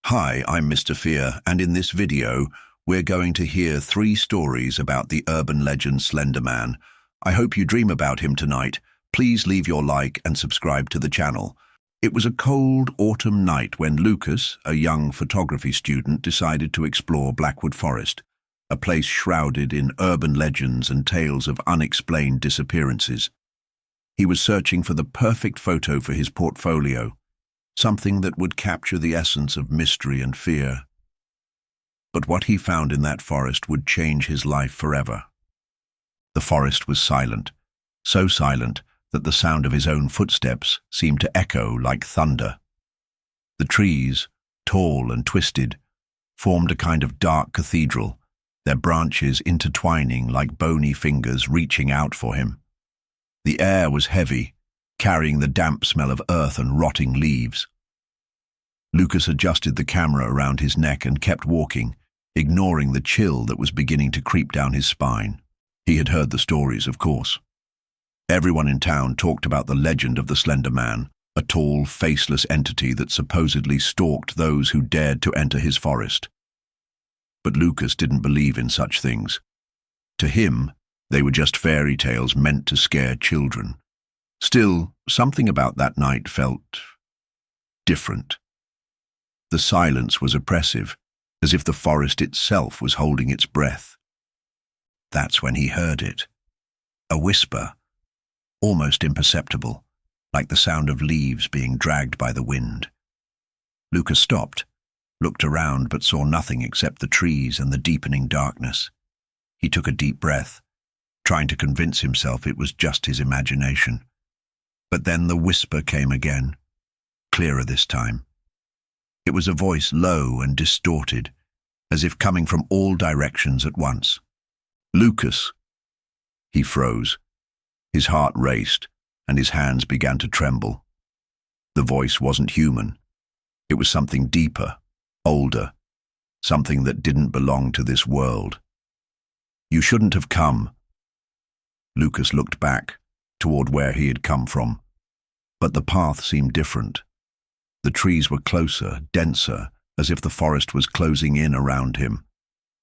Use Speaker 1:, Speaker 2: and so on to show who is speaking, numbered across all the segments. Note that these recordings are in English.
Speaker 1: Hi, I'm Mr. Fear, and in this video, we're going to hear 3 stories about the urban legend Slender Man. I hope you dream about him tonight. Please leave your like and subscribe to the channel. It was a cold autumn night when Lucas, a young photography student, decided to explore Blackwood Forest, a place shrouded in urban legends and tales of unexplained disappearances. He was searching for the perfect photo for his portfolio, something that would capture the essence of mystery and fear. But what he found in that forest would change his life forever. The forest was silent, so silent that the sound of his own footsteps seemed to echo like thunder. The trees, tall and twisted, formed a kind of dark cathedral, their branches intertwining like bony fingers reaching out for him. The air was heavy, carrying the damp smell of earth and rotting leaves. Lucas adjusted the camera around his neck and kept walking, ignoring the chill that was beginning to creep down his spine. He had heard the stories, of course. Everyone in town talked about the legend of the Slender Man, a tall, faceless entity that supposedly stalked those who dared to enter his forest. But Lucas didn't believe in such things. To him, they were just fairy tales meant to scare children. Still, something about that night felt different. The silence was oppressive, as if the forest itself was holding its breath. That's when he heard it. A whisper, almost imperceptible, like the sound of leaves being dragged by the wind. Lucas stopped, looked around but saw nothing except the trees and the deepening darkness. He took a deep breath, trying to convince himself it was just his imagination. But then the whisper came again, clearer this time. It was a voice low and distorted, as if coming from all directions at once. "Lucas!" He froze. His heart raced, and his hands began to tremble. The voice wasn't human. It was something deeper, older, something that didn't belong to this world. "You shouldn't have come." Lucas looked back, toward where he had come from. But the path seemed different. The trees were closer, denser, as if the forest was closing in around him.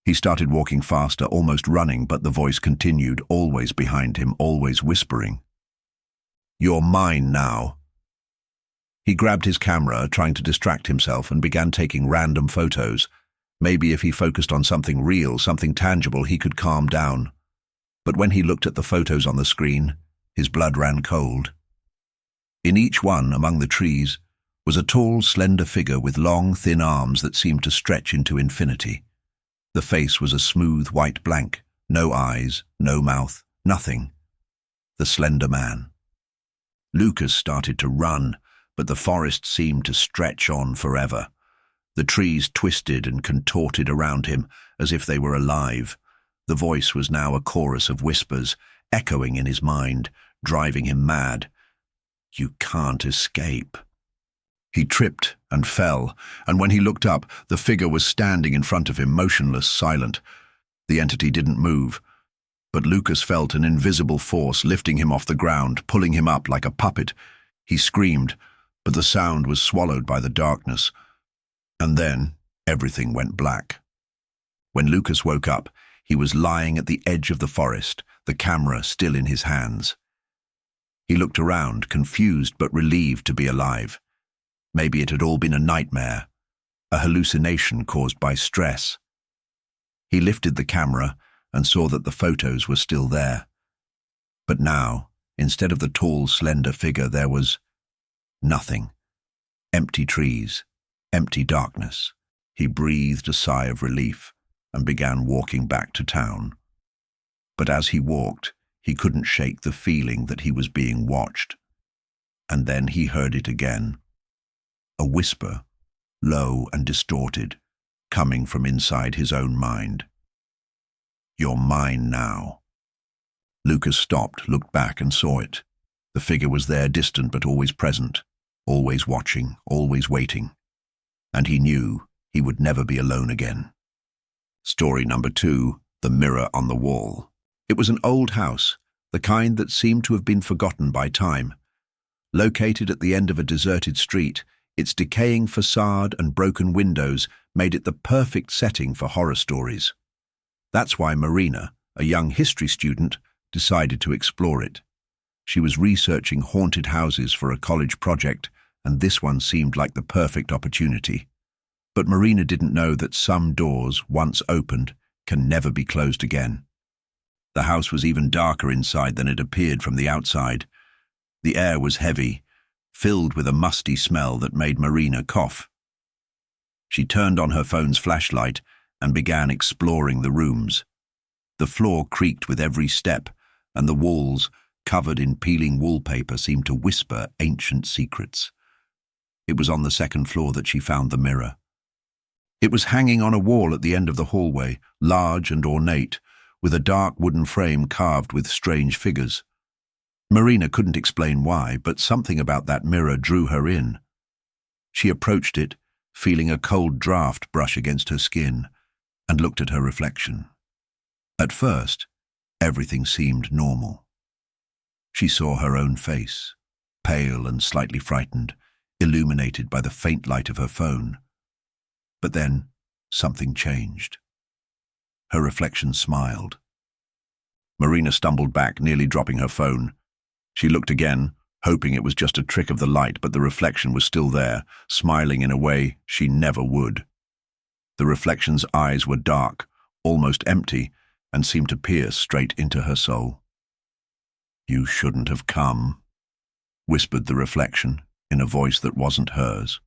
Speaker 1: He started walking faster, almost running, but the voice continued, always behind him, always whispering. "You're mine now." He grabbed his camera, trying to distract himself, and began taking random photos. Maybe if he focused on something real, something tangible, he could calm down. But when he looked at the photos on the screen, his blood ran cold. In each one, among the trees, was a tall, slender figure with long, thin arms that seemed to stretch into infinity. The face was a smooth white blank, no eyes, no mouth, nothing. The Slender Man. Lucas started to run, but the forest seemed to stretch on forever. The trees twisted and contorted around him as if they were alive. The voice was now a chorus of whispers, echoing in his mind, driving him mad. "You can't escape." He tripped and fell, and when he looked up, the figure was standing in front of him, motionless, silent. The entity didn't move, but Lucas felt an invisible force lifting him off the ground, pulling him up like a puppet. He screamed, but the sound was swallowed by the darkness. And then everything went black. When Lucas woke up, he was lying at the edge of the forest, the camera still in his hands. He looked around, confused but relieved to be alive. Maybe it had all been a nightmare, a hallucination caused by stress. He lifted the camera and saw that the photos were still there. But now, instead of the tall, slender figure, there was nothing. Empty trees, empty darkness. He breathed a sigh of relief and began walking back to town. But as he walked, he couldn't shake the feeling that he was being watched. And then he heard it again. A whisper, low and distorted, coming from inside his own mind. "You're mine now." Lucas stopped, looked back, and saw it. The figure was there, distant but always present, always watching, always waiting. And he knew he would never be alone again. Story number 2, The Mirror on the Wall. It was an old house, the kind that seemed to have been forgotten by time. Located at the end of a deserted street, Its decaying facade and broken windows made it the perfect setting for horror stories. That's why Marina, a young history student, decided to explore it. She was researching haunted houses for a college project, and this one seemed like the perfect opportunity. But Marina didn't know that some doors, once opened, can never be closed again. The house was even darker inside than it appeared from the outside. The air was heavy, filled with a musty smell that made Marina cough. She turned on her phone's flashlight and began exploring the rooms. The floor creaked with every step, and the walls, covered in peeling wallpaper, seemed to whisper ancient secrets. It was on the second floor that she found the mirror. It was hanging on a wall at the end of the hallway, large and ornate, with a dark wooden frame carved with strange figures. Marina couldn't explain why, but something about that mirror drew her in. She approached it, feeling a cold draft brush against her skin, and looked at her reflection. At first, everything seemed normal. She saw her own face, pale and slightly frightened, illuminated by the faint light of her phone. But then, something changed. Her reflection smiled. Marina stumbled back, nearly dropping her phone. She looked again, hoping it was just a trick of the light, but the reflection was still there, smiling in a way she never would. The reflection's eyes were dark, almost empty, and seemed to pierce straight into her soul. "You shouldn't have come," whispered the reflection, in a voice that wasn't hers.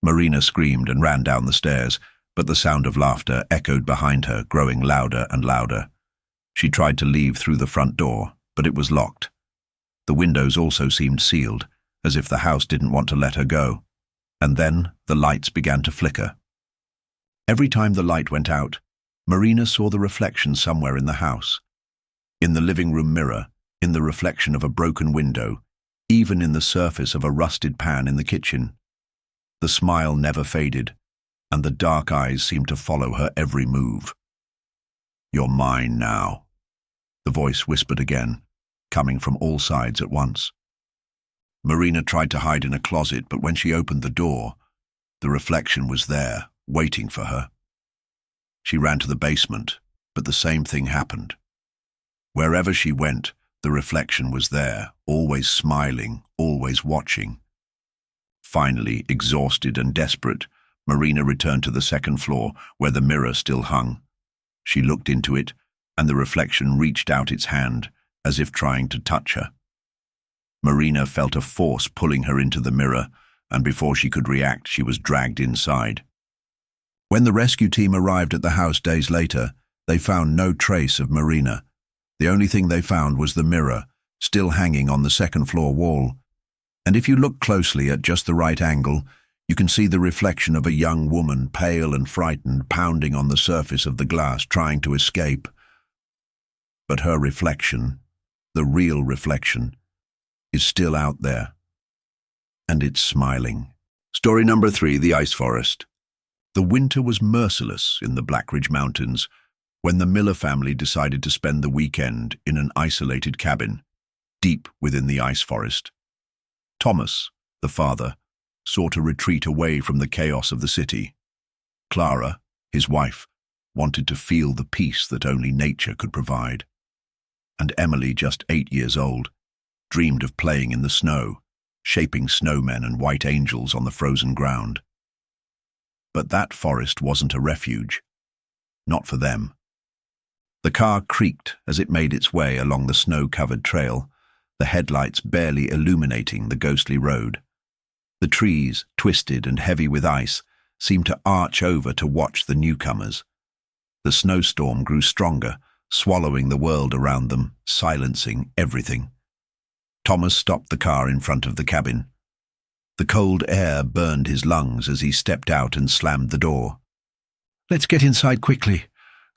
Speaker 1: Marina screamed and ran down the stairs, but the sound of laughter echoed behind her, growing louder and louder. She tried to leave through the front door, but it was locked. The windows also seemed sealed, as if the house didn't want to let her go. And then the lights began to flicker. Every time the light went out, Marina saw the reflection somewhere in the house. In the living room mirror, in the reflection of a broken window, even in the surface of a rusted pan in the kitchen. The smile never faded, and the dark eyes seemed to follow her every move. "You're mine now," the voice whispered again, coming from all sides at once. Marina tried to hide in a closet, but when she opened the door, the reflection was there, waiting for her. She ran to the basement, but the same thing happened. Wherever she went, the reflection was there, always smiling, always watching. Finally, exhausted and desperate, Marina returned to the second floor, where the mirror still hung. She looked into it, and the reflection reached out its hand, as if trying to touch her. Marina felt a force pulling her into the mirror, and before she could react, she was dragged inside. When the rescue team arrived at the house days later, they found no trace of Marina. The only thing they found was the mirror, still hanging on the second floor wall. And if you look closely at just the right angle, you can see the reflection of a young woman, pale and frightened, pounding on the surface of the glass, trying to escape. But her reflection, the real reflection, is still out there. And it's smiling. Story number 3, The Ice Forest. The winter was merciless in the Blackridge Mountains when the Miller family decided to spend the weekend in an isolated cabin, deep within the ice forest. Thomas, the father, sought a retreat away from the chaos of the city. Clara, his wife, wanted to feel the peace that only nature could provide. And Emily, just 8 years old, dreamed of playing in the snow, shaping snowmen and white angels on the frozen ground. But that forest wasn't a refuge. Not for them. The car creaked as it made its way along the snow-covered trail, the headlights barely illuminating the ghostly road. The trees, twisted and heavy with ice, seemed to arch over to watch the newcomers. The snowstorm grew stronger, swallowing the world around them, silencing everything. Thomas stopped the car in front of the cabin. The cold air burned his lungs as he stepped out and slammed the door. "Let's get inside quickly,"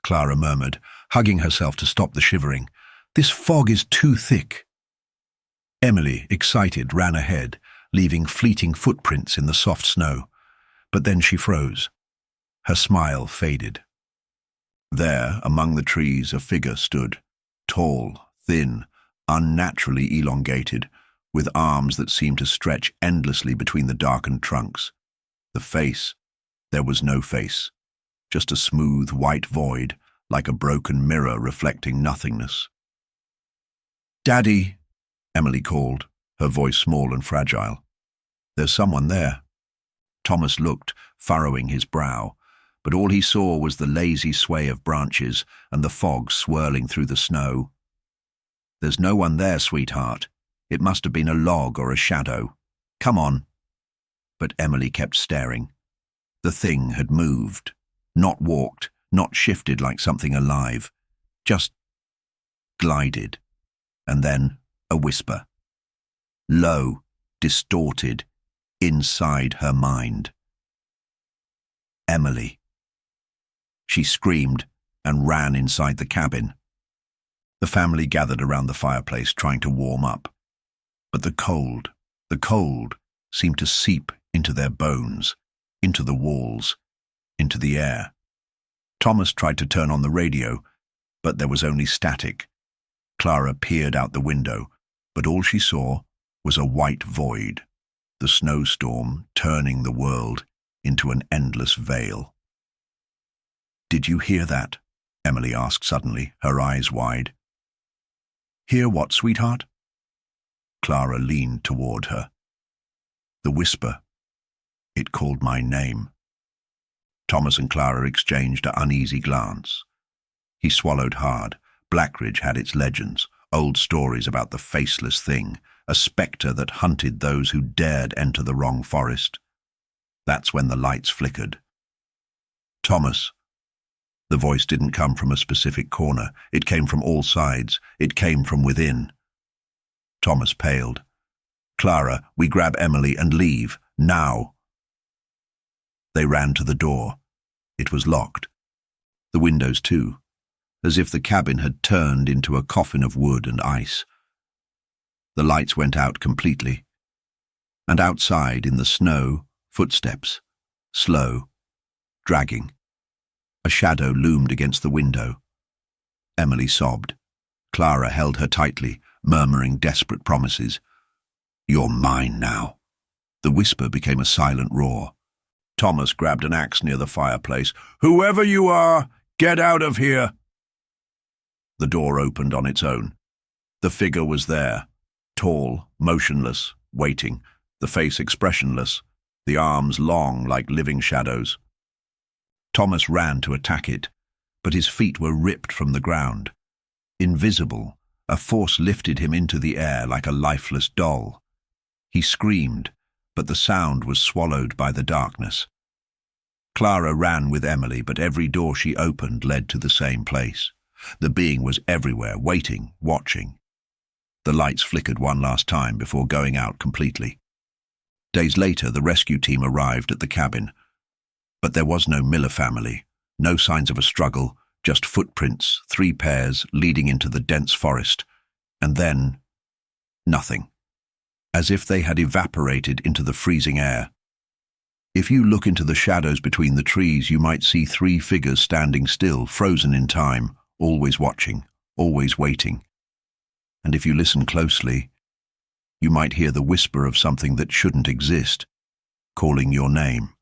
Speaker 1: Clara murmured, hugging herself to stop the shivering. "This fog is too thick." Emily, excited, ran ahead, leaving fleeting footprints in the soft snow. But then she froze. Her smile faded. There, among the trees, a figure stood, tall, thin, unnaturally elongated, with arms that seemed to stretch endlessly between the darkened trunks. The face, there was no face, just a smooth white void, like a broken mirror reflecting nothingness. "Daddy," Emily called, her voice small and fragile. "There's someone there." Thomas looked, furrowing his brow, but all he saw was the lazy sway of branches and the fog swirling through the snow. "There's no one there, sweetheart. It must have been a log or a shadow. Come on." But Emily kept staring. The thing had moved, not walked, not shifted like something alive, just glided. And then a whisper. Low, distorted, inside her mind. "Emily." She screamed and ran inside the cabin. The family gathered around the fireplace trying to warm up. But the cold seemed to seep into their bones, into the walls, into the air. Thomas tried to turn on the radio, but there was only static. Clara peered out the window, but all she saw was a white void, the snowstorm turning the world into an endless veil. "Did you hear that?" Emily asked suddenly, her eyes wide. "Hear what, sweetheart?" Clara leaned toward her. The whisper. It called my name. Thomas and Clara exchanged an uneasy glance. He swallowed hard. Blackridge had its legends, old stories about the faceless thing, a spectre that hunted those who dared enter the wrong forest. That's when the lights flickered. "Thomas." The voice didn't come from a specific corner. It came from all sides. It came from within. Thomas paled. "Clara, we grab Emily and leave, now." They ran to the door. It was locked. The windows too, as if the cabin had turned into a coffin of wood and ice. The lights went out completely. And outside, in the snow, footsteps, slow, dragging. A shadow loomed against the window. Emily sobbed. Clara held her tightly, murmuring desperate promises. "You're mine now." The whisper became a silent roar. Thomas grabbed an axe near the fireplace. "Whoever you are, get out of here!" The door opened on its own. The figure was there, tall, motionless, waiting, the face expressionless, the arms long like living shadows. Thomas ran to attack it, but his feet were ripped from the ground. Invisible, a force lifted him into the air like a lifeless doll. He screamed, but the sound was swallowed by the darkness. Clara ran with Emily, but every door she opened led to the same place. The being was everywhere, waiting, watching. The lights flickered one last time before going out completely. Days later, the rescue team arrived at the cabin. But there was no Miller family, no signs of a struggle, just footprints, 3 pairs leading into the dense forest. And then, nothing. As if they had evaporated into the freezing air. If you look into the shadows between the trees, you might see 3 figures standing still, frozen in time, always watching, always waiting. And if you listen closely, you might hear the whisper of something that shouldn't exist, calling your name.